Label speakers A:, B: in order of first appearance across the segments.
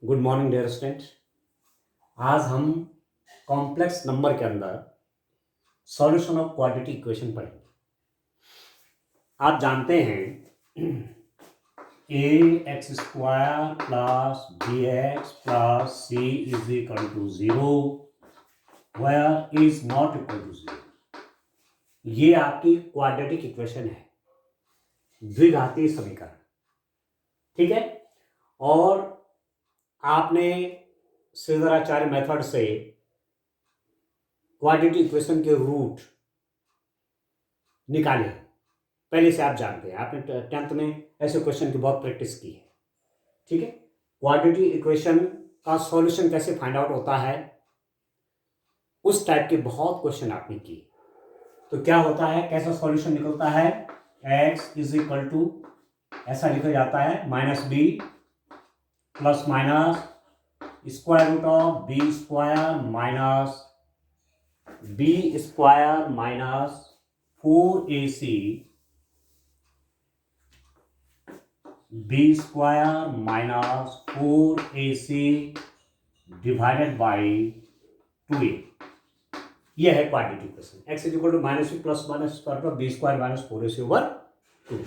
A: Good morning dear student. आज हम complex number के अंदर सॉल्यूशन ऑफ क्वाड्रेटिक इक्वेशन पढ़ेंगे। आप जानते हैं a x square plus b x plus c is equal to 0 where is not equal to 0। ये आपकी क्वाड्रेटिक इक्वेशन है, द्विघातीय समीकरण। ठीक है। और आपने श्रीधराचार्य मेथड से क्वाड्रेटिक इक्वेशन के रूट निकाले, पहले से आप जानते हैं, आपने 10th में ऐसे क्वेश्चन की बहुत प्रैक्टिस की है। ठीक है। क्वाड्रेटिक इक्वेशन का सॉल्यूशन कैसे फाइंड आउट होता है, उस टाइप के बहुत क्वेश्चन आपने किए। तो क्या होता है, कैसा सॉल्यूशन निकलता है, x इज इक्वल टू ऐसा लिखा जाता है -b plus minus square root of B square minus b square minus 4ac b square minus 4ac divided by 2a। यह है quadratic equation. x is equal to -b plus minus square root of B square minus 4ac over 2।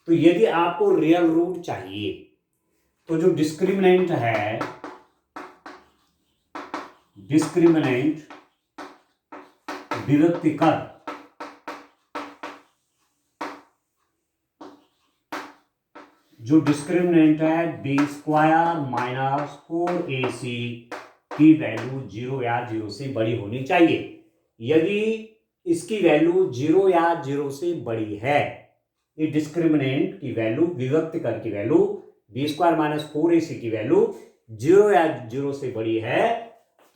A: तो यदि आपको real root चाहिए तो जो discriminant है, discriminant विभक्तिकर, जो डिस्क्रिमिनेंट है बी स्क्वायर माइनस 4ac की वैल्यू 0 या 0 से बड़ी होनी चाहिए। यदि इसकी वैल्यू 0 या 0 से बड़ी है, ये डिस्क्रिमिनेंट की वैल्यू, विभक्तिकर की value B square minus 4ac की वैल्यू 0 या 0 से बड़ी है,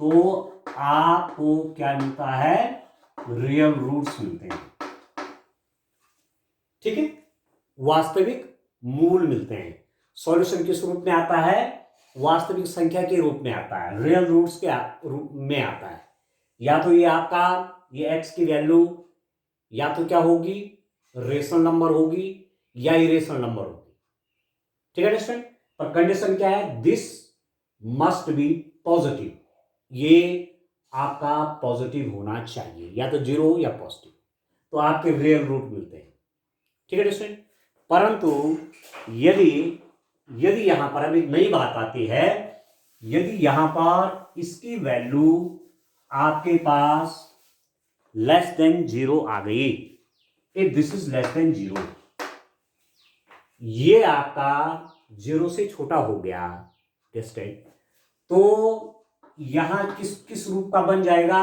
A: तो आपको क्या मिलता है, रियल रूट्स मिलते हैं। ठीक है, वास्तविक मूल मिलते हैं। सॉल्यूशन किस रूप में आता है, वास्तविक संख्या के रूप में आता है, रियल रूट्स के रूप में आता है। या तो ये आपका ये x की वैल्यू या तो क्या होगी, रेशनल नंबर होगी या इरेशनल नंबर होगी। ठीक है स्टूडेंट, पर कंडीशन क्या है, दिस मस्ट बी पॉजिटिव। ये आपका पॉजिटिव होना चाहिए, या तो 0 या पॉजिटिव, तो आपके रियल रूट मिलते हैं। ठीक है स्टूडेंट। परंतु यदि यहां पर अभी नई बात आती है, यदि यहां पर इसकी वैल्यू आपके पास लेस देन 0 आ गई, if this is less then 0, ये आपका 0 से छोटा हो गया स्टेट, तो यहां किस रूप का बन जाएगा,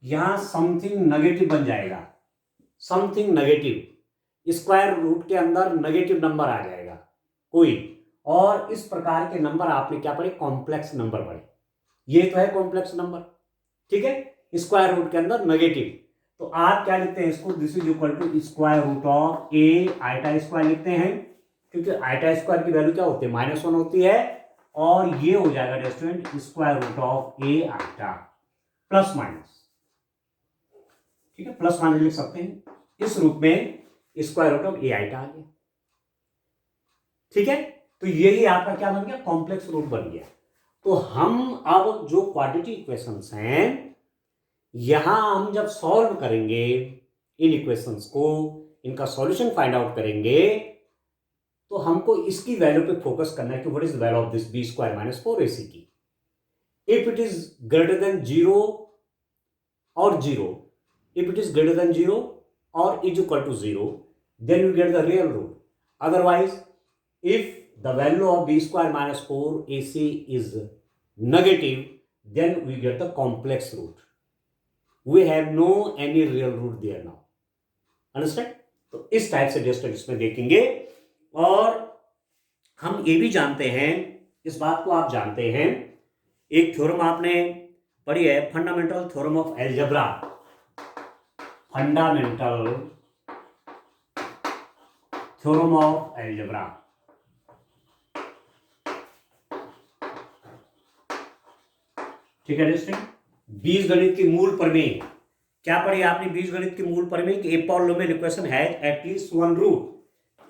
A: यहां समथिंग नेगेटिव बन जाएगा। समथिंग नेगेटिव, स्क्वायर रूट के अंदर नेगेटिव नंबर आ जाएगा कोई, और इस प्रकार के नंबर आपने क्या पढ़े, कॉम्प्लेक्स नंबर पढ़े। ये तो है कॉम्प्लेक्स नंबर। ठीक है, स्क्वायर रूट के अंदर नेगेटिव, तो आप क्या लिखते हैं इसको, this is equal to square root of a iota square लिखते हैं, क्योंकि आइटा स्क्वायर की वैल्यू क्या होती है, -1 होती है, और ये हो जाएगा student square root of a iota plus minus. ठीक है, प्लस माइनस लिख सकते हैं, इस रूप में स्क्वायर रूट ऑफ ए आइटा आ गया। ठीक है, तो यही आपका क्या बन गया, कॉम्प्लेक्स रूट बन गया। तो हम अब जो क्वाड्रेटिक इक्वेशंस हैं, यहां हम जब सॉल्व करेंगे इन इक्वेशंस को, इनका सॉल्यूशन फाइंड आउट करेंगे, तो हमको इसकी वैल्यू पे फोकस करना है कि what is the value of this b square minus 4ac की। If it is greater than 0 और 0, if it is greater than 0 or is equal to 0, then you get the real root. Otherwise, if the value of b square minus 4ac is negative, then we get the complex root. We have no any real root there now. Understand? तो इस type से distance इसमें देखेंगे। और हम ये भी जानते हैं, इस बात को आप जानते हैं, एक थ्योरम आपने पढ़ी है, fundamental theorem of algebra, fundamental theorem of algebra. ठीक है दोस्तों, बीजगणित की मूल प्रमेय क्या पढ़ी आपने, बीजगणित की मूल प्रमेय कि a polynomial equation has at least one root.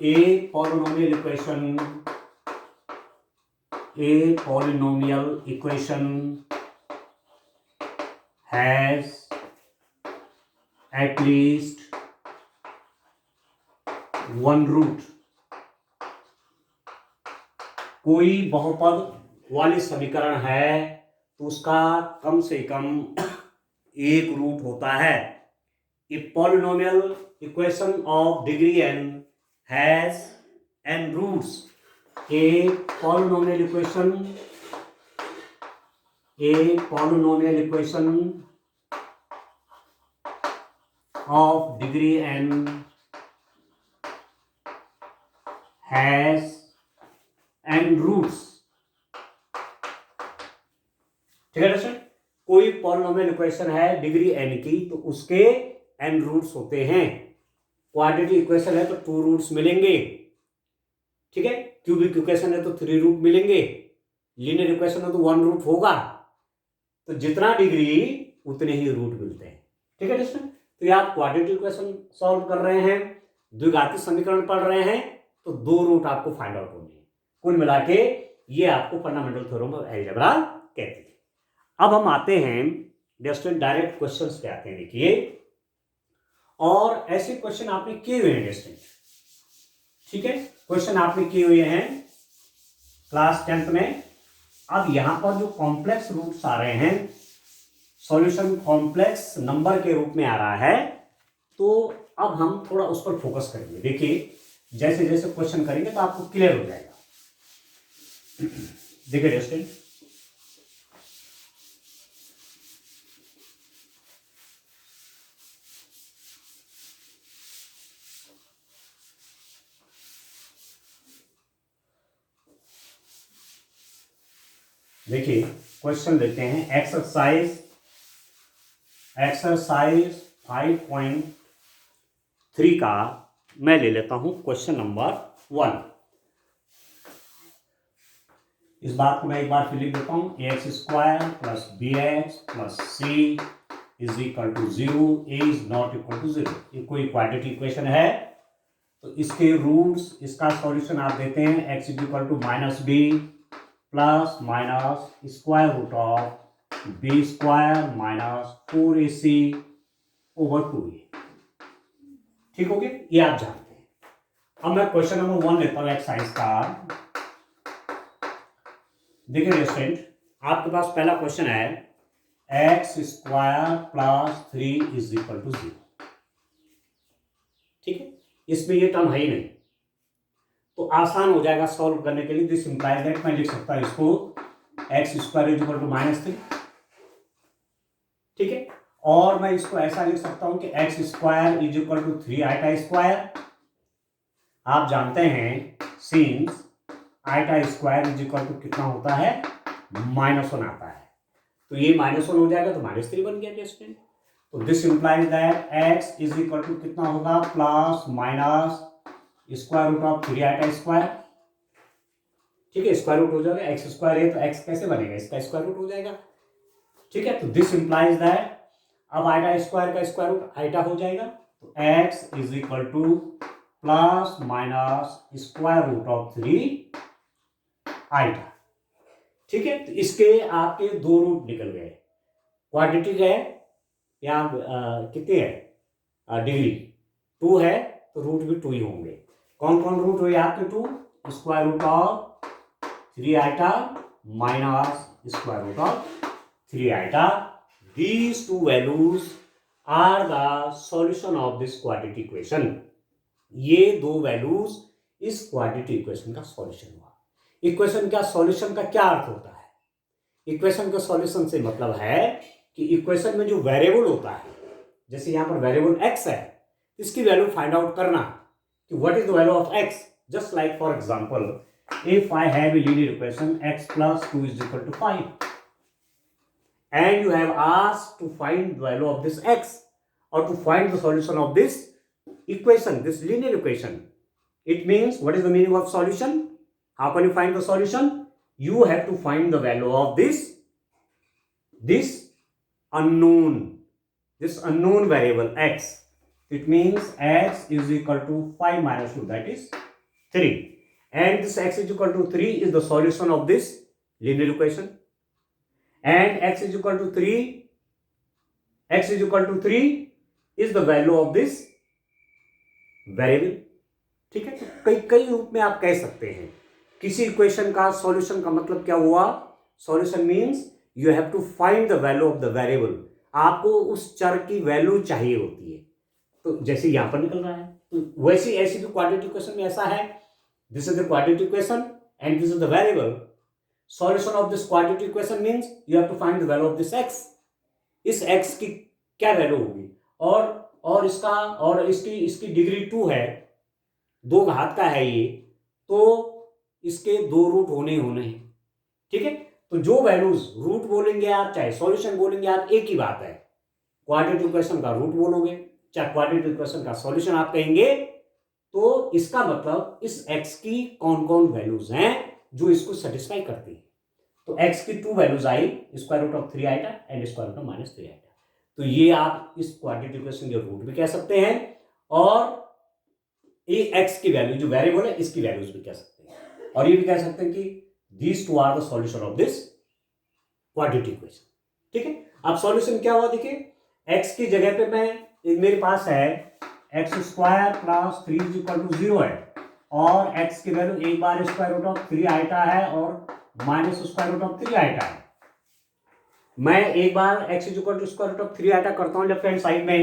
A: A polynomial equation A polynomial equation has at least one root. कोई बहुपद वाली समीकरण है तो उसका कम से कम एक रूट होता है. A polynomial equation of degree n has n roots. A polynomial equation of degree n has n roots. ठीक है दोस्तों, कोई पॉलिनोमियल इक्वेशन है डिग्री n की तो उसके n रूट्स होते हैं. क्वाड्रेटिक इक्वेशन है तो 2 रूट्स मिलेंगे. ठीक है, क्यूबिक इक्वेशन है तो 3 रूट मिलेंगे. लीनियर इक्वेशन है तो 1 रूट होगा. तो जितना डिग्री उतने ही रूट मिलते हैं. ठीक है दोस्तों, तो ये आप क्वाड्रेटिक इक्वेशन सॉल्व कर रहे हैं, द्विघाती समीकरण पढ़ रहे हैं तो 2 रूट आपको फाइंड आउट होंगे. कुल मिला के ये आपको फंडामेंटल थ्योरम ऑफ अलजेब्रा कहते हैं. अब हम आते हैं दोस्तों डायरेक्ट क्वेश्चंस पे आते हैं. देखिए, और ऐसे क्वेश्चन आपने किए हुए हैं दोस्तों. ठीक है, क्वेश्चन आपने किए हुए हैं क्लास 10th में. अब यहां पर जो कॉम्प्लेक्स रूट्स आ रहे हैं, सॉल्यूशन कॉम्प्लेक्स नंबर के रूप में आ रहा है, तो अब हम थोड़ा उस पर फोकस करेंगे. देखिए, जैसे जैसे क्वेश्चन करेंगे तो आपको क्लियर हो जाएगा. देखिए दोस्तों, देखिए क्वेश्चन लेते हैं. एक्सरसाइज 5.3 का मैं ले लेता हूं क्वेश्चन नंबर 1. इस बात को मैं एक बार फिर लिख देता हूं. ax² plus bx plus c is equal to 0. a is not equal to 0. ये कोई क्वाड्रेटिक इक्वेशन है तो इसके रूट्स, इसका सॉल्यूशन आप देते हैं x is equal to -b plus minus square root of b square minus 4ac over 2a. ठीक हो गया, ये आप जानते हैं. अब मैं क्वेश्चन नंबर 1 लेता हूं एक्सरसाइज का. देखिए स्टूडेंट, आपके पास पहला क्वेश्चन है x² plus 3 is equal to 0. ठीक है, इसमें ये टर्म है ही नहीं तो आसान हो जाएगा सॉल्व करने के लिए. दिस इंप्लाइज दैट मैं लिख सकता हूं इसको x² इज इक्वल टू -3. ठीक है, और मैं इसको ऐसा लिख सकता हूं कि x² is equal to 3i². आप जानते हैं since i² is equal to कितना होता है, -1 आता है, तो ये -1 हो जाएगा तो -3 बन गया स्टूडेंट. तो this implies that x is equal to कितना होगा, plus minus square root of 3i². ठीक है, स्क्वायर रूट हो जाएगा. x² है तो x कैसे बनेगा, इसका स्क्वायर रूट हो जाएगा. ठीक है, तो दिस इंप्लाइज दैट अब i² का स्क्वायर रूट i हो जाएगा. तो x is equal to plus minus square root of 3i. ठीक है, तो इसके आपके 2 रूट निकल गए. क्वाड्रेटिक है या कितने है, डिग्री 2 है तो रूट भी 2 ही होंगे. कौन कौन रूट हुए आपके 2, square root of 3i minus square root of 3i. These 2 values are the solution of this quadratic equation. ये 2 वैल्यूज इस क्वाड्रेटिक इक्वेशन का सॉल्यूशन हुआ. इक्वेशन का सॉल्यूशन का क्या अर्थ होता है? इक्वेशन का सॉल्यूशन से मतलब है कि इक्वेशन में जो वेरिएबल होता है, जैसे यहां पर वेरिएबल x है, इसकी वैल्यू फाइंड आउट करना कि what is the value of x. Just like for example, if I have a linear equation x plus 2 is equal to 5 and you have asked to find the value of this x or to find the solution of this equation, this linear equation. It means, what is the meaning of solution? How can you find the solution? You have to find the value of this unknown variable x. It means x is equal to 5 minus 2, that is 3. And this x is equal to 3 is the solution of this linear equation, and x is equal to 3, x is equal to 3 is the value of this variable. ठीक है, तो कई कई रूप में आप कह सकते हैं। किसी इक्वेशन का सॉल्यूशन का मतलब क्या हुआ? Solution means you have to find the value of the variable. आपको उस चर की वैल्यू चाहिए होती है। तो जैसे यहां पर निकल रहा है, तो वैसे ऐसी भी क्वाड्रेटिक इक्वेशन में ऐसा है, this is the quadratic equation and this is the variable. Solution of this quadratic equation means you have to find the value of this x. इस एक्स की क्या वैल्यू होगी? और इसका और इसकी डिग्री 2 है, 2 घात का है ये, तो इसके 2 रूट होने हैं। ठीक है, तो जो वैल्यूज रूट बोलेंगे आप चाहे सॉल्यूशन बोलेंगे आप, एक ही बात है। क्वाड्रेटिक इक्वेशन का रूट बोलोगे चाहे क्वाड्रेटिक इक्वेशन का सॉल्यूशन आप कहेंगे, तो इसका मतलब इस x की कौन कौन वैल्यूज हैं जो इसको सेटिस्फाई करती है। तो x की 2 वैल्यूज आई, square root of 3 iota and square root of -3 iota. तो ये आप इस क्वाड्रेटिक इक्वेशन के रूट भी कह सकते हैं, और ये x की वैल्यू जो वेरिएबल है इसकी वैल्यूज भी कह सकते हैं, और ये भी कह सकते हैं कि these two are the solution of this quadratic equation. ठीक है, अब सॉल्यूशन क्या हुआ देखिए, x की जगह पे मेरे पास है x square plus 3 is equal to 0 है, और x की वैल्यू एक बार स्क्वायर रूट ऑफ 3 आइटा है और minus square root of 3 iota है। मैं एक बार x is equal to square root of 3 iota करता हूं लेफ्ट हैंड साइड में,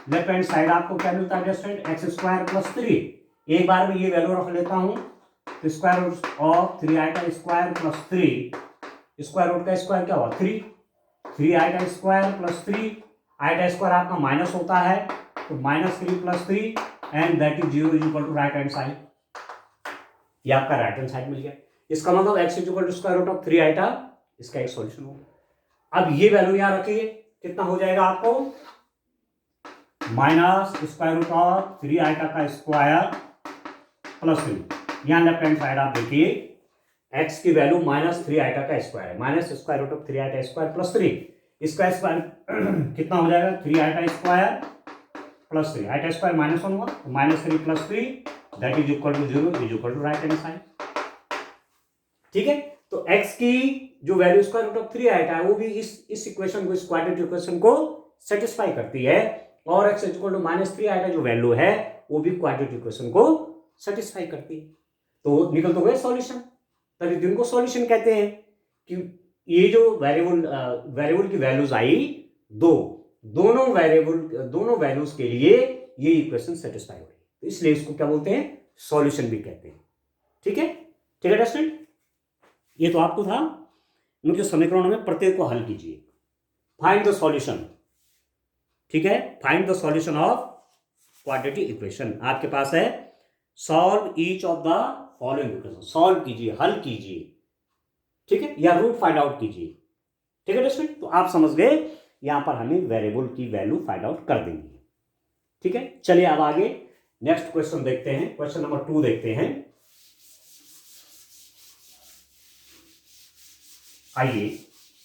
A: लेफ्ट हैंड साइड आपको क्या मिलता है जस्ट एक्स स्क्वायर प्लस 3। एक बार में ये वैल्यू रख लेता हूं, तो square root of 3 iota square plus 3, square root का स्क्वायर क्या हुआ 3 iota square plus 3, iota square आपका माइनस होता है, तो -3 + 3 and that is 0 is equal to right hand side. ये आपका राइट हैंड साइड मिल गया। इसका मतलब x is equal to square root of 3 iota, इसका एक सॉल्यूशन होगा। अब ये वैल्यू यहां रखिए, कितना हो जाएगा आपको, minus square root of 3 iota का स्क्वायर प्लस 3। यहां लेफ्ट हैंड साइड आप देखिए, x की वैल्यू -3 आइटा का स्क्वायर है, minus square root of 3 iota square plus 3, इसका स्क्वायर कितना हो जाएगा 3 iota square plus 3, iota square -1 हुआ, तो -3 + 3 that is equal to 0 is equal to right hand side. ठीक है, तो x की जो value square root of 3 iota है वो भी इस इक्वेशन को, इस क्वाड्रेटिक इक्वेशन को सेटिस्फाई करती है, और x इक्वल टू -3 आइटा जो वैल्यू है वो भी क्वाड्रेटिक इक्वेशन को सेटिस्फाई करती है। तो निकल तो गए सॉल्यूशन, तभी जिनको सॉल्यूशन कहते हैं कि ये जो वेरिएबल की वैल्यूज आई दोनों वैल्यूज के लिए ये इक्वेशन सेटिस्फाई हो रही है, तो इसलिए इसको क्या बोलते हैं, सॉल्यूशन भी कहते हैं। ठीक है स्टूडेंट, ये तो आपको था उनके समीकरणों में प्रत्येक को हल कीजिए, फाइंड द सॉल्यूशन। ठीक है, find the solution of quadratic equation. आपके पास है solve each of the following equation, solve कीजिए, हल कीजिए, ठीक है, या रूट फाइंड आउट कीजिए। ठीक है स्टूडेंट, तो आप समझ गए, यहां पर हमें वेरिएबल की वैल्यू फाइंड आउट कर देंगे। ठीक है, चलिए अब आगे नेक्स्ट क्वेश्चन देखते हैं, क्वेश्चन नंबर 2 देखते हैं। आइए,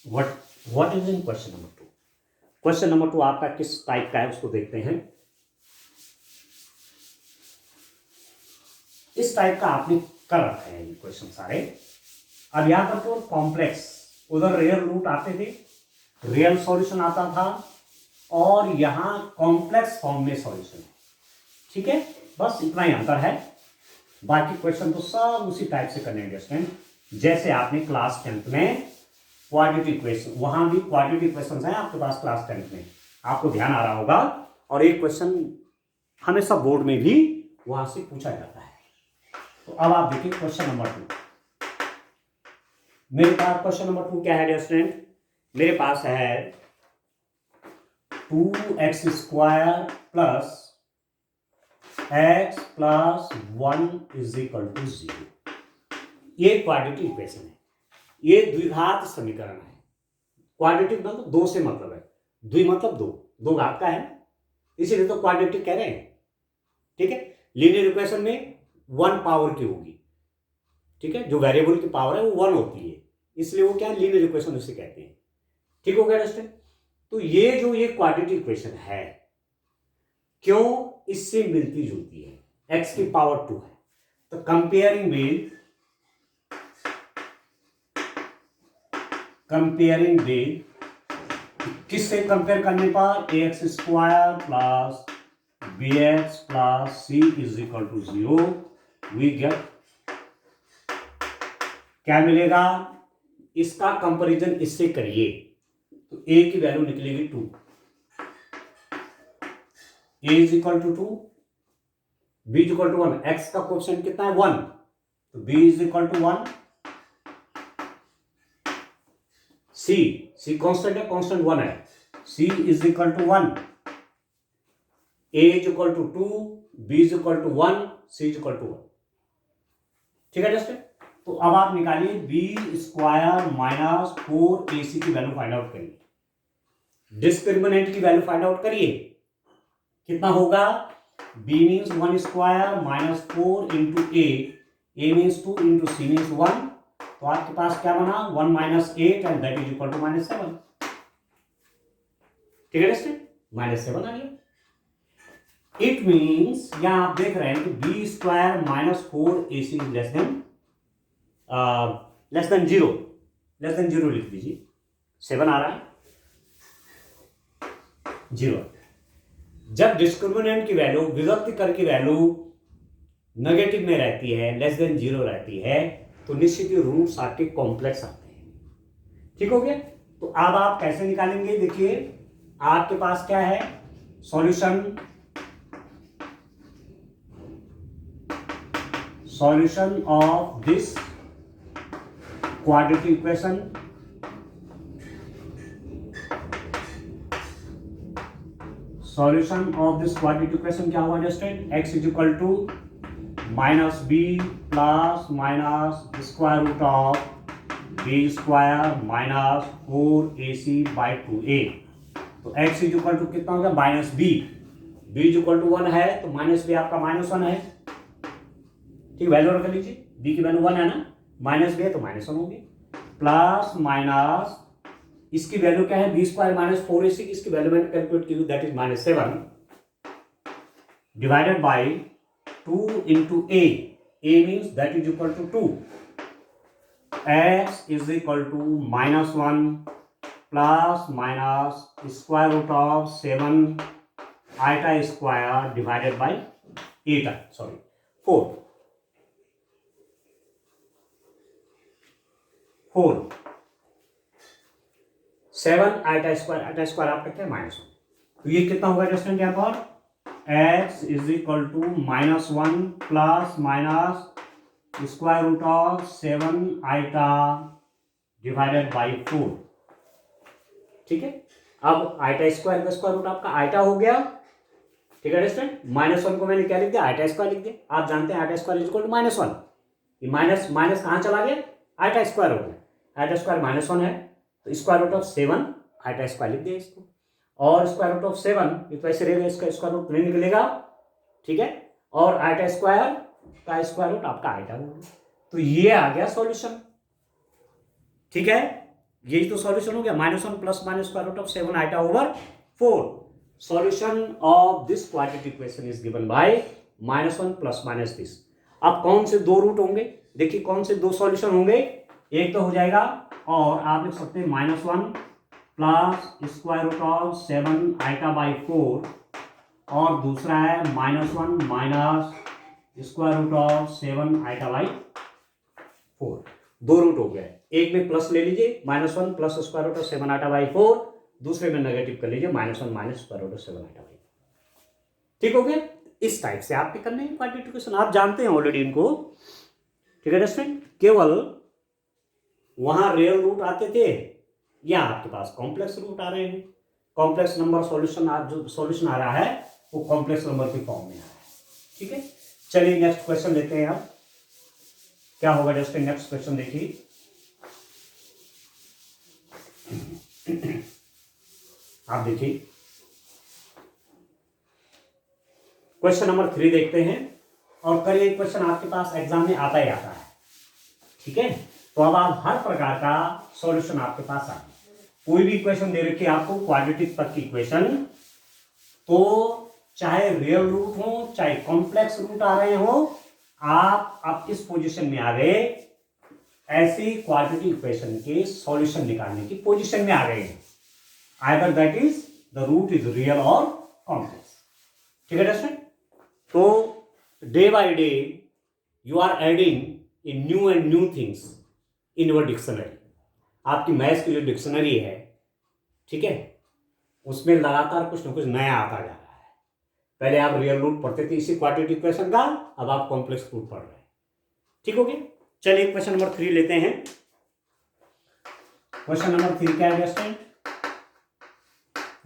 A: what is in question number 2। Question number 2 आपका किस टाइप का है उसको देखते हैं। इस टाइप का आपने कर रखा है ये क्वेश्चन सारे। अब यहां पर तो कॉम्प्लेक्स, उधर रियल रूट आते थे, रियल सॉल्यूशन आता था, और यहां कॉम्प्लेक्स फॉर्म में सॉल्यूशन है। ठीक है, बस इतना ही अंतर है, बाकी क्वेश्चन तो सब उसी टाइप से करने हैं जैसे आपने क्लास 10th में क्वाड्रेटिक इक्वेशन, वहां भी क्वाड्रेटिक इक्वेशंस हैं आपके पास क्लास 10th में, आपको ध्यान आ रहा होगा। और एक क्वेश्चन हमेशा बोर्ड में भी वहां से पूछा जाता है। तो अब आप देखिए क्वेश्चन नंबर 2। मेरे पास क्वेश्चन नंबर 2 क्या है स्टूडेंट, मेरे पास है 2x square plus x plus 1 is equal to 0। ये क्वाड्रेटिक इक्वेशन है, ये द्विघात समीकरण है। क्वाड्रेटिक मतलब 2 से मतलब है, द्वि मतलब 2 घात का है, इसीलिए तो क्वाड्रेटिक कह रहे हैं। ठीक है, लीनियर इक्वेशन में 1 पावर की होगी, ठीक है, जो वेरिएबल की पावर है वो 1 होती है, इसलिए वो क्या लीनियर इक्वेशन उसे कहते हैं। ठीक हो गया दोस्तों, तो ये क्वाड्रेटिक इक्वेशन है, क्यों, इससे मिलती जुलती है, x की पावर 2 है, तो कंपेयरिंग विद कंपेयरिंग विद, किससे कंपेयर करने पर, a x square plus b x plus c is equal to 0, we get क्या मिलेगा, इसका कंपैरिजन इससे करिए तो ए की वैल्यू निकलेगी 2, a is equal to 2, b is equal to 1, x का कोएफिशिएंट कितना है 1, तो b is equal to 1, c constant है, कांस्टेंट 1 है, c is equal to 1, a is equal to 2, b is equal to 1, c is equal to 1। ठीक है दोस्तों, तो अब आप निकालिए बी स्क्वायर माइनस 4ac की वैल्यू फाइंड आउट करिए, डिस्क्रिमिनेंट की वैल्यू फाइंड आउट करिए, कितना होगा, b means 1 square minus 4 into a means 2 into c means 1, तो आपके पास क्या बना 1 minus 8 and that is equal to minus 7। ठीक है दोस्तों, माइनस 7 आ गया। इट मीन्स यहां आप देख रहे हैं कि b square minus 4ac is less than zero लिख दीजिए, 7 आ रहा है, 0। जब डिस्क्रिमिनेंट की वैल्यू, विभक्ति कर की वैल्यू नेगेटिव में रहती है, लेस देन 0 रहती है, तो निश्चित ही रूट्स आपके कॉम्प्लेक्स आते हैं। ठीक हो गया, तो अब आप कैसे निकालेंगे, देखिए आपके पास क्या है, solution of this quadratic equation, solution of this quadratic equation क्या हुआ student, x is equal to minus B plus minus square root of B square minus 4ac by 2a, तो x इज इक्वल टू कितना होगा minus b is equal to 1 है, तो minus B आपका minus 1 है। ठीक, वैल्यू रख लीजिए, b की वैल्यू 1 है ना, माइनस बी है तो माइनस 1 होगी, प्लस माइनस इसकी वैल्यू क्या है, बी स्क्वायर माइनस 4ac, इसकी वैल्यू मैंने कैलकुलेट की, that is minus 7 divided by 2 into a means that is equal to 2, x is equal to minus 1 plus minus square root of 7 iota square divided by 4 7 iota square आप कहते हैं minus 1, तो ये कितना होगा दोस्तों यहाँ पर, x is equal to minus 1 plus minus square root of 7 iota divided by 4। ठीक है, अब आइटा स्क्वायर का स्क्वायर रूट आपका आइटा हो गया। ठीक है दोस्तों, माइनस 1 को मैंने क्या लिख दिया, आइटा स्क्वायर लिख दिया। आप जानते हैं iota square is equal to minus 1, ये माइनस माइनस कहाँ चला गया, आइटा स्क्वायर हो गया, आइटा स्क्वायर माइनस 1 है, तो square root of 7 iota square लिख दिया इसको, और स्क्वायर रूट ऑफ 7 ये तो ऐसे रहेगा, इसका स्क्वायर रूट नहीं निकलेगा। ठीक है, और आइटा स्क्वायर का स्क्वायर रूट आपका आइटा होगा, तो ये आ गया सॉल्यूशन। ठीक है, यही तो सॉल्यूशन हो गया, -1 plus minus square root of 7 iota over 4। Solution of this quadratic equation is given by -1 plus minus this. अब कौन से दो रूट होंगे, देखिए कौन से दो सॉल्यूशन होंगे, एक तो हो जाएगा, और आप लिख सकते हैं -1 plus square root of 7 iota by 4, और दूसरा है -1 minus square root of 7 iota by 4। दो रूट हो गए, एक में प्लस ले लीजिए -1 plus square root of 7 iota by 4, दूसरे में नेगेटिव कर लीजिए -1 minus square root of 7 iota by. ठीक हो गया, इस टाइप से आपके करने हैं क्वाड्रेटिक इक्वेशन, आप जानते हैं ऑलरेडी इनको। ठीक है स्टूडेंट, केवल वहां रियल रूट आते थे, या आपके पास कॉम्प्लेक्स रूट आ रहे हैं, कॉम्प्लेक्स नंबर सॉल्यूशन, आज जो सॉल्यूशन आ रहा है वो कॉम्प्लेक्स नंबर के फॉर्म में आ रहा है। ठीक है, चलिए नेक्स्ट क्वेश्चन लेते हैं। आप क्या होगा जस्ट नेक्स्ट क्वेश्चन देखिए, आप देखिए क्वेश्चन नंबर 3 देखते हैं, और कल ये क्वेश्चन आपके पास एग्जाम में आता ही आता है। ठीक है, तो अब आप हर प्रकार का सॉल्यूशन आपके पास आ, कोई भी इक्वेशन दे रखी है आपको क्वाड्रेटिक तक की इक्वेशन, तो चाहे रियल रूट हो चाहे कॉम्प्लेक्स रूट आ रहे हो, आप इस पोजीशन में आ गए ऐसी क्वाड्रेटिक इक्वेशन के सॉल्यूशन निकालने की पोजीशन में आ गए हैं, either that is the root is real और कॉम्प्लेक्स। ठीक है दोस्तों, तो day by day you are adding in new and new things in your dictionary. आपकी मैथ्स की जो डिक्शनरी है, ठीक है, उसमें लगातार कुछ ना कुछ नया आता जा रहा है। पहले आप रियल रूट पढ़ते थे इसी क्वाड्रेटिक इक्वेशन का, अब आप कॉम्प्लेक्स रूट पढ़ रहे हैं। ठीक हो गया। चलिए क्वेश्चन नंबर 3 लेते हैं। क्वेश्चन नंबर 3 क्या है स्टूडेंट?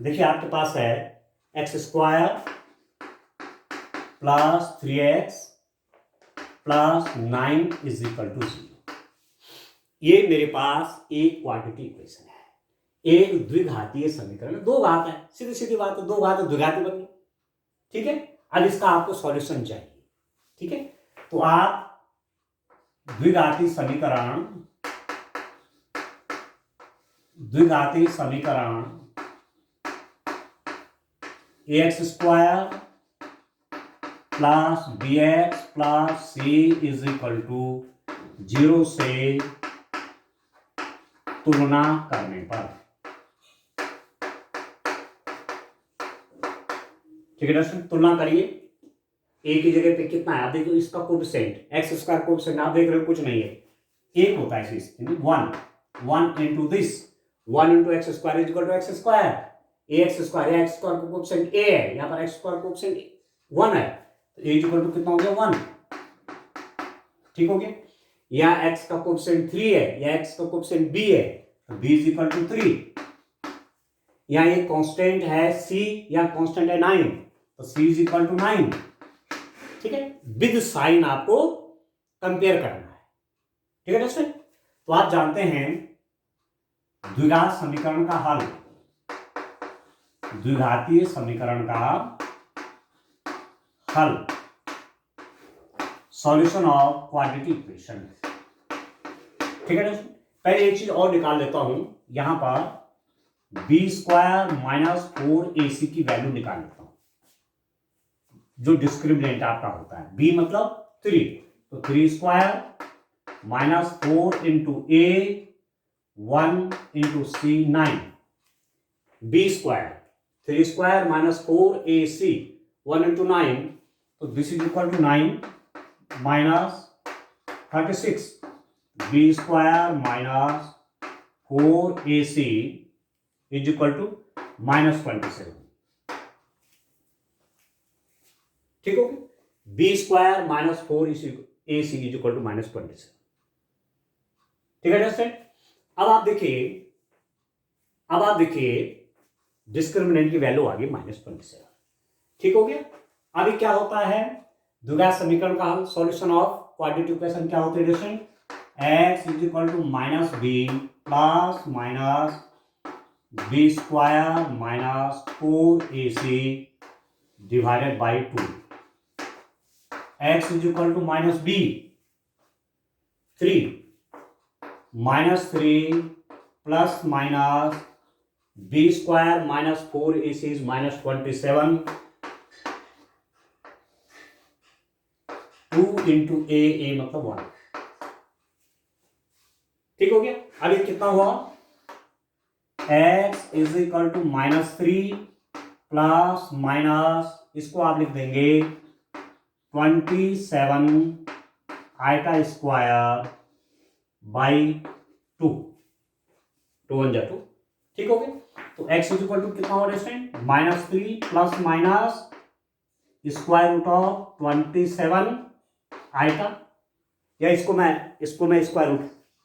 A: देखिए आपके पास है x square plus 3x plus 9 is equal to 0। ये मेरे पास एक क्वाड्रेटिक इक्वेशन है, एक द्विघातीय समीकरण। दो घात है, सीधी सीधी बात है, दो घात है, द्विघाती बन गई। ठीक है, अब इसका आपको सॉल्यूशन चाहिए। ठीक है, तो आप द्विघाती समीकरण ax square plus bx plus c is equal to 0 से तुलना करने पर। ठीक है दोस्तों, तुलना करिए। ए की जगह पे कितना है आप देखो, इसका कोएफिशिएंट एक्स स्क्वायर कोएफिशिएंट आप देख रहे हो कुछ नहीं है, एक होता है इस स्थिति में 1 into this 1 into x square is equal to x square a x square. X square का कोएफिशिएंट ए है, यहाँ पर एक्स स्क्वायर कोएफिशिएंट 1 है, तो ए इज इक्वल टू कितना हो गया 1। ठीक हो गया। यहाँ एक्स का कोएफिशिएंट 3 है, या एक्स का कोएफिशिएंट बी है, तो बी इज इक्वल टू 3। यहाँ एक कांस्टेंट है सी, यहाँ कांस्टेंट है 9, तो सी इज इक्वल टू 9। ठीक है, विद साइन आपको कंपेयर करना है। ठीक है दोस्तों, तो आप जानते हैं द्विघात समीकरण का हल, द्विघातीय समीकरण का हल, सॉल्यूशन ऑफ क्वाड्रेटिक इक्वेशन। ठीक है दोस्तों, पहले एक चीज और निकाल लेता हूं, यहां पर बी स्क्वायर माइनस 4ac की वैल्यू निकाल लेता हूं, जो डिस्क्रिमिनेंट आपका होता है। b मतलब 3, तो 3 square minus 4 into a 1 into c 9। B square 3 square minus 4ac 1 into 9, तो this is equal to 9 minus 36। B square minus 4ac is equal to minus 27। ठीक हो गया, b square minus 4ac is equal to minus 27। ठीक है दोस्तों, अब आप देखिए डिस्क्रिमिनेंट की वैल्यू आ गई माइनस 27। ठीक हो गया। अभी क्या होता है, द्विघात समीकरण का हल, सॉल्यूशन ऑफ क्वाड्रेटिक इक्वेशन क्या होते हैं दोस्तों? X is equal to minus B plus minus b square minus 4ac divided by 2। X is equal to minus b 3 minus 3 plus minus b square minus 4ac is minus 27। 2 into a मतलब 1। ठीक हो गया। अभी कितना हुआ, x is equal to minus 3 plus minus, इसको आप लिख देंगे 27 आइटा स्क्वायर बाई 2, 2 1 जा 2। ठीक हो गया। तो x इज इक्वल टू कितना हुआ student, minus 3 plus minus square root of 27 iota, या इसको मैं स्क्वायर रूट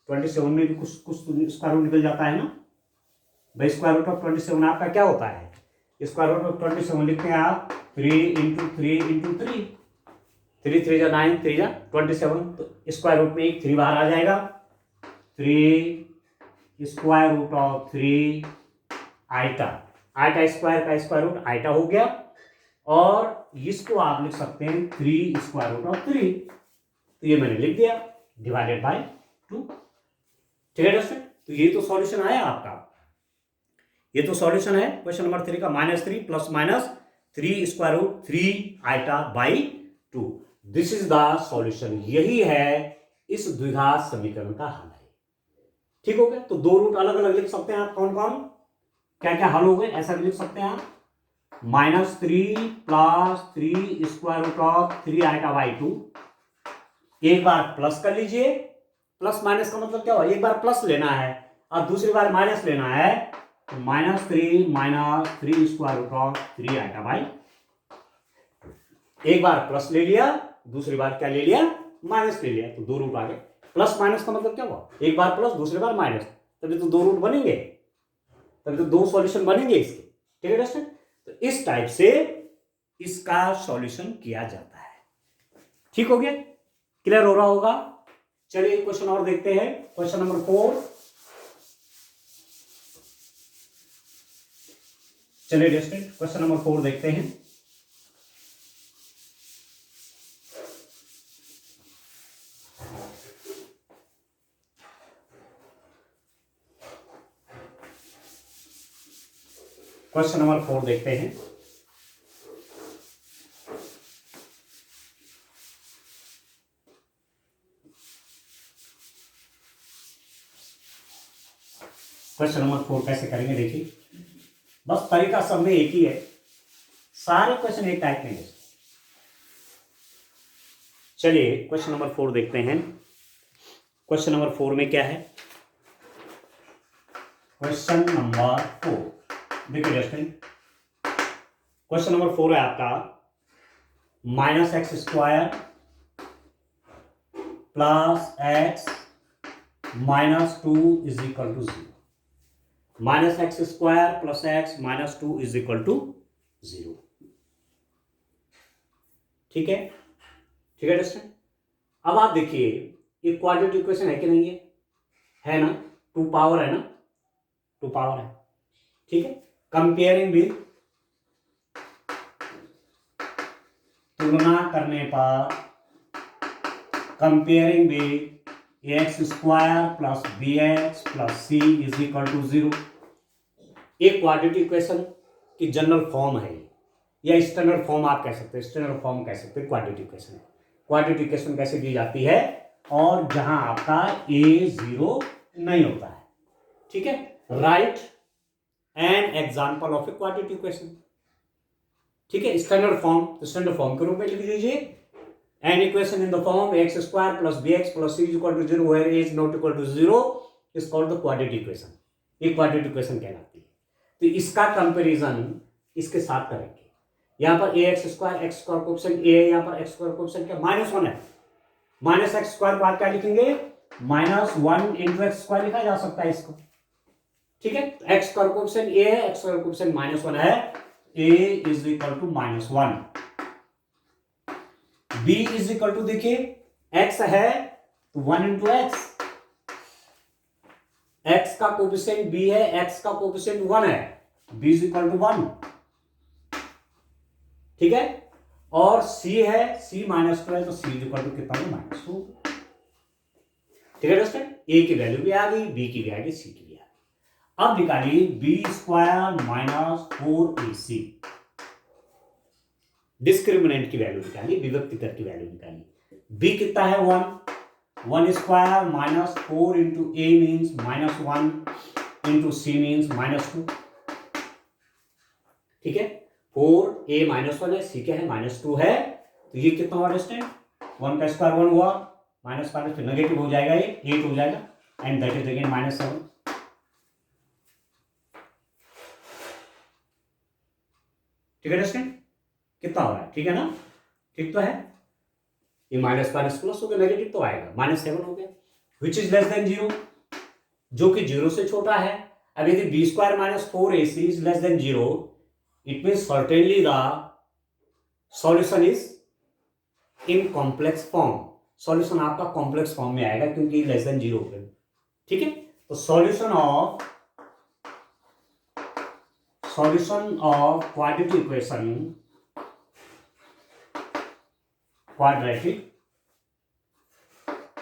A: 27 में भी कुछ स्क्वायर रूट निकल जाता है ना भाई। स्क्वायर रूट ऑफ 27 आपका क्या होता है, स्क्वायर रूट ऑफ 27 लिखते हैं आप 3 इंटू 3 इंटू 3, 3 3 जा 9, 3 जा 27, तो स्क्वायर रूट में एक 3 बाहर आ जाएगा। 3 square root of 3 iota, iota square का स्क्वायर रूट आइटा हो गया, और इसको आप लिख सकते हैं 3 स्क्वायर रूट ऑफ 3, तो ये मैंने लिख दिया डिवाइडेड बाय 2। ठीक है दोस्तों, तो ये तो सॉल्यूशन आया आपका, ये तो सॉल्यूशन है क्वेश्चन नंबर 3 का, -3 plus minus 3 square root 3 iota by 2। This is the solution. यही है इस द्विघात समीकरण का हल है। ठीक हो गया। तो दो रूट अलग अलग लिख सकते हैं आप, कौन कौन, क्या क्या हल हो गए, ऐसा भी लिख सकते हैं आप, -3 + 3 स्क्वायर रूट ऑफ 3i/2। एक बार प्लस कर लीजिए, प्लस माइनस का मतलब क्या हुआ, एक बार प्लस लेना है और दूसरी बार माइनस लेना है, तो -3 - 3 स्क्वायर रूट ऑफ 3i/2। एक बार प्लस ले लिया, दूसरी बार क्या ले लिया, माइनस ले लिया, तो दो रूट आ गए। प्लस माइनस का मतलब क्या हुआ, एक बार प्लस दूसरी बार माइनस, तभी तो दो रूट बनेंगे, तभी तो दो सॉल्यूशन बनेंगे इसके। ठीक है दोस्तों, तो इस टाइप से इसका सॉल्यूशन किया जाता है। ठीक हो गया, क्लियर हो रहा होगा। चलिए क्वेश्चन और देखते हैं, क्वेश्चन नंबर 4। चलिए दोस्तों क्वेश्चन नंबर 4 देखते हैं। क्वेश्चन नंबर 4 देखते हैं। क्वेश्चन नंबर 4 कैसे करेंगे देखिए, बस तरीका सब में एक ही है, सारे क्वेश्चन एक टाइप में है। चलिए क्वेश्चन नंबर 4 देखते हैं। क्वेश्चन नंबर 4 में क्या है, क्वेश्चन नंबर 4 देखिए दोस्तों, क्वेश्चन नंबर 4 है आपका -x² + x - 2 = 0। -x² + x - 2 = 0। ठीक है, ठीक है दोस्तों। अब आप देखिए ये क्वाड्रेटिक इक्वेशन है कि नहीं है ना, 2 पावर है ना, 2 पावर है। ठीक है, कंपेयरिंग विद, तुलना करने पर, comparing with x² + bx + c = 0। एक क्वाड्रेटिक इक्वेशन की जनरल फॉर्म है, या स्टैंडर्ड फॉर्म आप कह सकते हैं, स्टैंडर्ड फॉर्म कह सकते हैं क्वाड्रेटिक इक्वेशन। क्वाड्रेटिक इक्वेशन कैसे दी जाती है, और जहां आपका a 0 नहीं होता है। ठीक है, right an example of a quadratic equation. ठीक है, स्टैंडर्ड फॉर्म, तो स्टैंडर्ड फॉर्म के रूप में लिख दीजिए, an equation in the form x² + bx + c = 0 where a is not equal to 0 is called the quadratic equation। ये क्वाड्रेटिक इक्वेशन कहलाती है। तो इसका कंपैरिजन इसके साथ करेंगे। यहां पर ax² x square coefficient a है, यहां पर x स्क्वायर कोएफिशिएंट क्या -1 है, -x² बाद क्या लिखेंगे, -1 × x² लिखा जा सकता है इसको। ठीक है, x स्क्वायर कोएफिशिएंट a है, x स्क्वायर कोएफिशिएंट -1 है, a = -1। b = देखिए x है तो 1 × x, x का कोएफिशिएंट b है, x का कोएफिशिएंट 1 है, b = 1। ठीक है, और c है, c -2 है, तो c = कितना है, -2। ठीक है दोस्तों, a की वैल्यू भी आ गई, b की भी आ गई, c की भी आ गई। अब निकालिए b² - 4ac, डिस्क्रिमिनेंट की वैल्यू निकालिए, विभक्ति कर की वैल्यू निकालिए। b कितना है, 1, 1² - 4 × a मीन्स -1 × c मीन्स -2। ठीक है, 4a -1 है, c क्या है, -2 है, तो ये कितना हुआ दोस्तों, 1 का स्क्वायर 1 हुआ, -5 फिर नेगेटिव हो जाएगा, ये 8 हो जाएगा, एंड दैट इज अगेन -7। ठीक है दोस्तों, कितना हो रहा है, ठीक है ना, ठीक तो है, ये -5 प्लस हो गया, नेगेटिव तो आएगा, -7 हो गया, विच इज लेस देन 0, जो कि 0 से छोटा है। अब यदि b² - 4ac is less then 0, it mean certainly the solution is in complex form, solution आपका कॉम्प्लेक्स फॉर्म में आएगा क्योंकि लेस देन 0 हो गया। ठीक है, तो solution of quadratic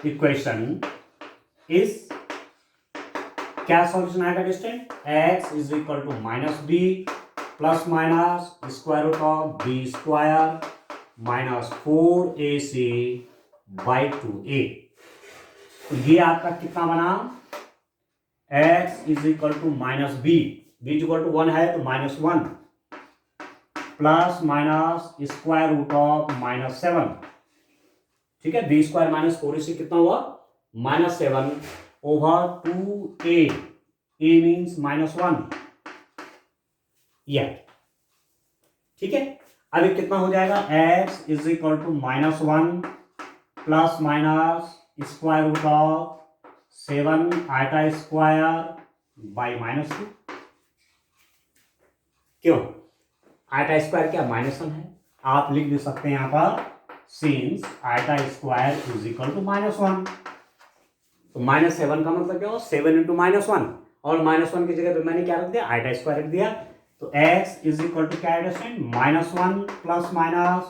A: equation is, क्या सॉल्यूशन आएगा distant, x = -b ± square root of b² - 4ac/2a। तो ये आपका कितना बना, x is equal to minus B, B is equal to 1 है तो -1 plus minus square root of -7, ठीक है। बी स्क्वायर माइनस 4 से कितना हुआ, -7 ओवर 2a, a मीन्स -1, यह ठीक है। अब ये कितना हो जाएगा, x is equal to -1 plus minus square root of 7 iota square by -2, क्यों, आइटा स्क्वायर क्या -1 है, आप लिख भी सकते हैं यहां पर since iota square is equal to -1, तो -7 का मतलब क्या हो, 7 इंटू -1, और -1 की जगह पे मैंने क्या रख दिया, आइटा स्क्वायर रख दिया, तो x इज इक्वल टू क्या है -1 plus minus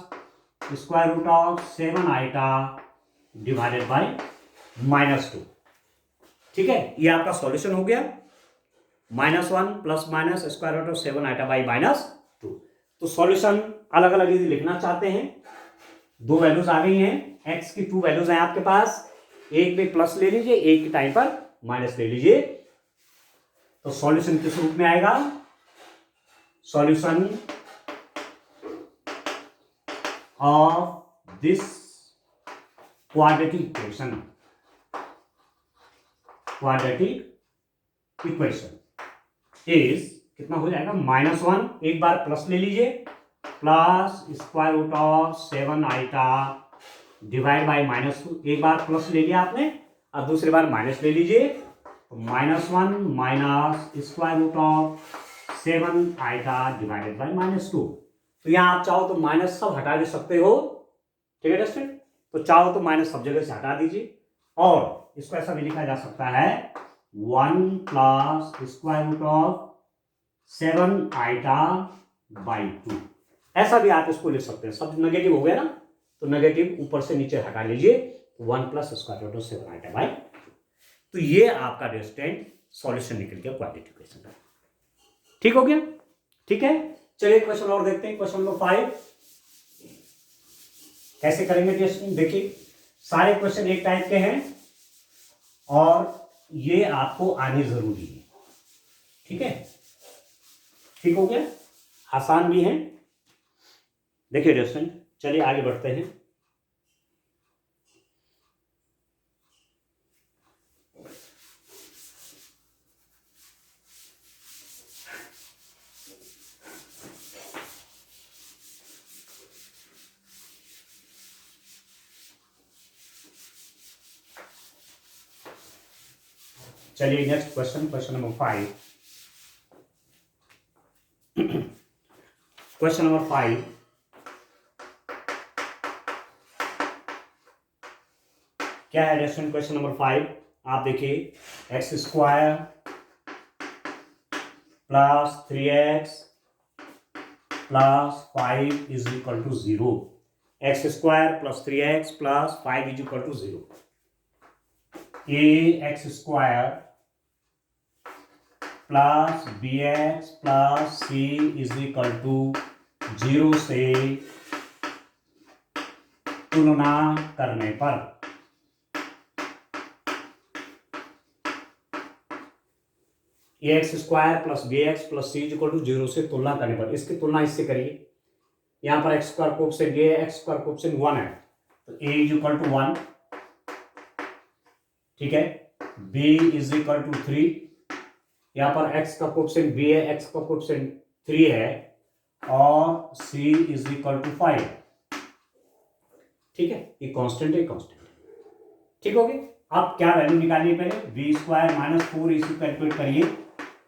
A: square root of 7 iota divided by -2, ठीक है। ये आपका सॉल्यूशन हो गया, -1 plus minus square root of 7 iota by -2। तो सॉल्यूशन अलग अलग यदि लिखना चाहते हैं, दो वैल्यूज आ गई हैं, x की 2 वैल्यूज हैं आपके पास, एक में प्लस ले लीजिए, एक के टाइम पर माइनस ले लीजिए, तो सॉल्यूशन किस रूप में आएगा, solution of this quadratic equation is कितना हो जाएगा, -1, एक बार प्लस ले लीजिए, plus square root of 7 iota divide by -2, एक बार प्लस ले लिया आपने, अब दूसरी बार माइनस ले लीजिए, तो -1 minus square root of 7 iota divided by -2, तो यहां आप चाहो तो माइनस सब हटा दे सकते हो, ठीक है स्टूडेंट, तो चाहो तो माइनस सब जगह से हटा दीजिए, और इसको ऐसा भी लिखा जा सकता है 1 plus square root of 7 iota by 2, ऐसा भी आप इसको लिख सकते हैं, सब नेगेटिव हो गया ना, तो नेगेटिव ऊपर से नीचे हटा लीजिए, 1 plus square root of 7 iota by 2, तो ये आपका डिस्टेंट सॉल्यूशन निकल गया क्वाड्रेटिक इक्वेशन का, ठीक हो गया, ठीक है। चलिए क्वेश्चन और देखते हैं, क्वेश्चन नंबर 5 कैसे करेंगे टेस्टिंग, देखिए सारे क्वेश्चन एक टाइप के हैं और ये आपको आने जरूरी है, ठीक है, ठीक हो गया, आसान भी है। देखिए टेस्टिंग, चलिए आगे बढ़ते हैं, चलिए next question, question number 5, question number 5 क्या है रेस्टोरेंट, क्वेश्चन नंबर 5 आप देखिए, x square plus 3x plus 5 is equal to 0, x square plus 3x plus 5 is equal to 0, a x square plus b x plus c is equal to 0 से तुलना करने पर a x square plus b x plus c is equal to 0 से तुलना करने पर, इसकी तुलना इससे करिए, यहां पर एक्स स्क्वायर कोएफिशिएंट ये एक्स स्क्वायर कोएफिशिएंट 1 है, तो ए इज इक्वल टू 1, ठीक है, बी इज इक्वल टू 3, यहां पर एक्स का कोएफिशिएंट बी है, एक्स का कोएफिशिएंट 3 है, और सी इज इक्वल टू 5, ठीक है, ये कांस्टेंट है, कांस्टेंट, ठीक हो गया। अब क्या वैल्यू निकालिए, पहले बी स्क्वायर माइनस 4 इसी कैलकुलेट करिए,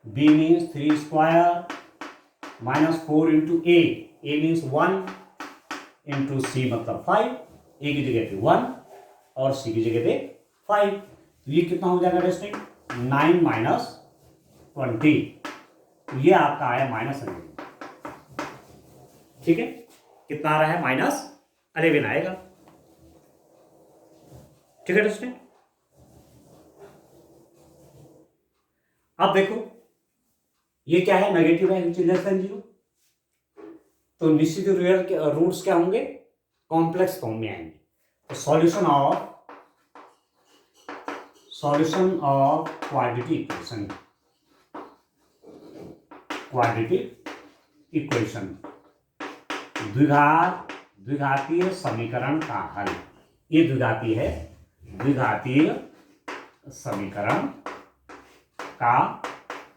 A: b means 3 square minus 4 into a means 1 into c मतलब 5, ए की जगह पे 1 और सी की जगह पे 5, तो ये कितना हो जाएगा रेस्टिंग, 9 माइनस 20, तो ये आपका आया -11, ठीक है, कितना आ रहा है, -11 आएगा, ठीक है रेस्टिंग। अब देखो ये क्या है, नेगेटिव है, विच इज लेस देन 0, तो निश्चित रूट्स क्या होंगे, कॉम्प्लेक्स फॉर्म में आएंगे, तो solution of solution of quadratic equation, द्विघातीय समीकरण का हल। ये द्विघातीय है, द्विघातीय समीकरण का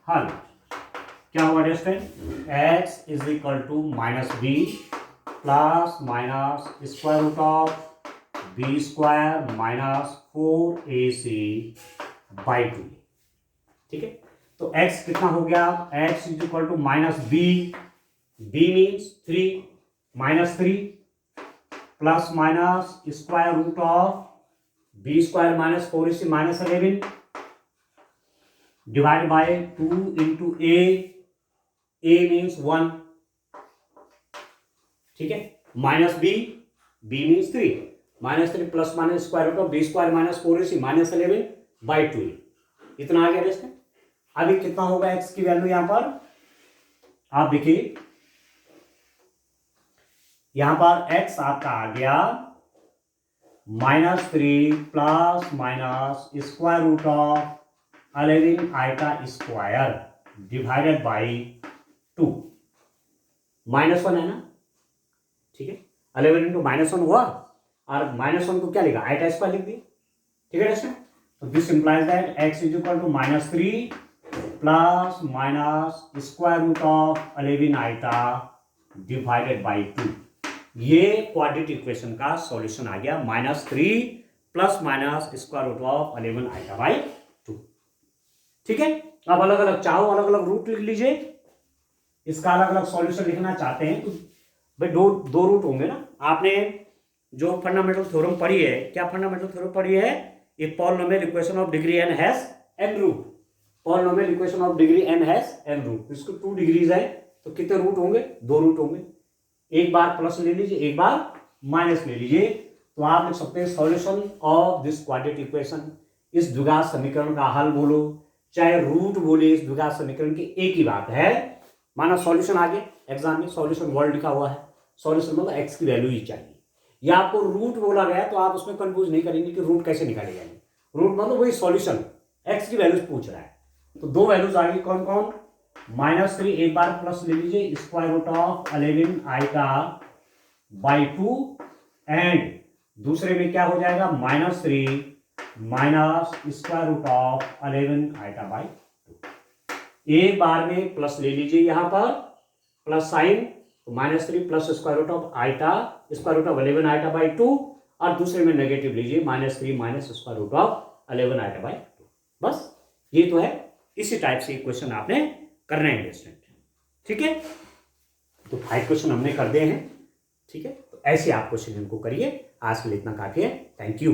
A: हल। क्या हुआ student? x is equal to minus B plus minus square root of B square minus 4ac by 2। ठीक है, तो x कितना हो गया? x is equal to minus B, B means 3, minus 3 plus minus square root of B square minus 4ac minus 11 divide by 2 into a means 1। ठीक है, minus b means 3, minus 3 plus minus square root of B square minus 4ac minus 11 by 2। इतना आ गया इसमें। अभी कितना होगा x की value? यहां पर आप देखिए, यहां पर x आपका आ गया -3 plus minus square root of 11 iota square divided by 2, -1 है ना। ठीक है, 11 इंटू -1 हुआ, और -1 को क्या लिखा? आइटा स्क्वायर लिख दिया। ठीक है दोस्तों, तो this implies that x is equal to -3 plus minus square root of 11 iota divided by 2। ये क्वाड्रेटिक इक्वेशन का सॉल्यूशन आ गया, -3 plus minus square root of 11 iota by 2। ठीक है, अब अलग अलग चाहो अलग अलग रूट लिख लीजिए। इसका अलग अलग सॉल्यूशन लिखना चाहते हैं तो भाई दो रूट होंगे ना। आपने जो फंडामेंटल थ्योरम पढ़ी है, क्या फंडामेंटल थ्योरम पढ़ी है? A polynomial equation of degree n has n root. Polynomial equation of degree n has n root. इसको 2 डिग्रीज है तो कितने रूट होंगे? 2 रूट होंगे। एक बार प्लस ले लीजिए, एक बार माइनस ले लीजिए, तो आप लिख सकते हैं solution of this quadratic equation. इस द्विघात समीकरण का हल बोलो चाहे रूट बोले, इस द्विघात समीकरण की एक ही बात है। माना सॉल्यूशन आगे एग्जाम में सॉल्यूशन वर्ड लिखा हुआ है, सॉल्यूशन मतलब एक्स की वैल्यू ही चाहिए, या आपको रूट बोला गया तो आप उसमें कंफ्यूज नहीं करेंगे कि रूट कैसे निकाले जाएंगे। रूट मतलब वही सॉल्यूशन, एक्स की वैल्यूज पूछ रहा है। तो 2 वैल्यूज आ गई, कौन कौन? -3 एक बार प्लस ले लीजिए, square root of 11 iota by 2, and दूसरे में क्या हो जाएगा? -3 minus square root of 11 iota by 2। एक बार में प्लस ले लीजिए, यहां पर प्लस साइन, तो -3 plus square root of iota square root of 11 iota by 2, और दूसरे में नेगेटिव लीजिए, -3 minus square root of 11 iota by 2। बस ये तो है। इसी टाइप से क्वेश्चन आपने करने हैं स्टूडेंट। ठीक है, तो 5 क्वेश्चन हमने कर दिए हैं। ठीक है, तो ऐसे आप क्वेश्चन इनको करिए। आज के लिए इतना काफी है। Thank you.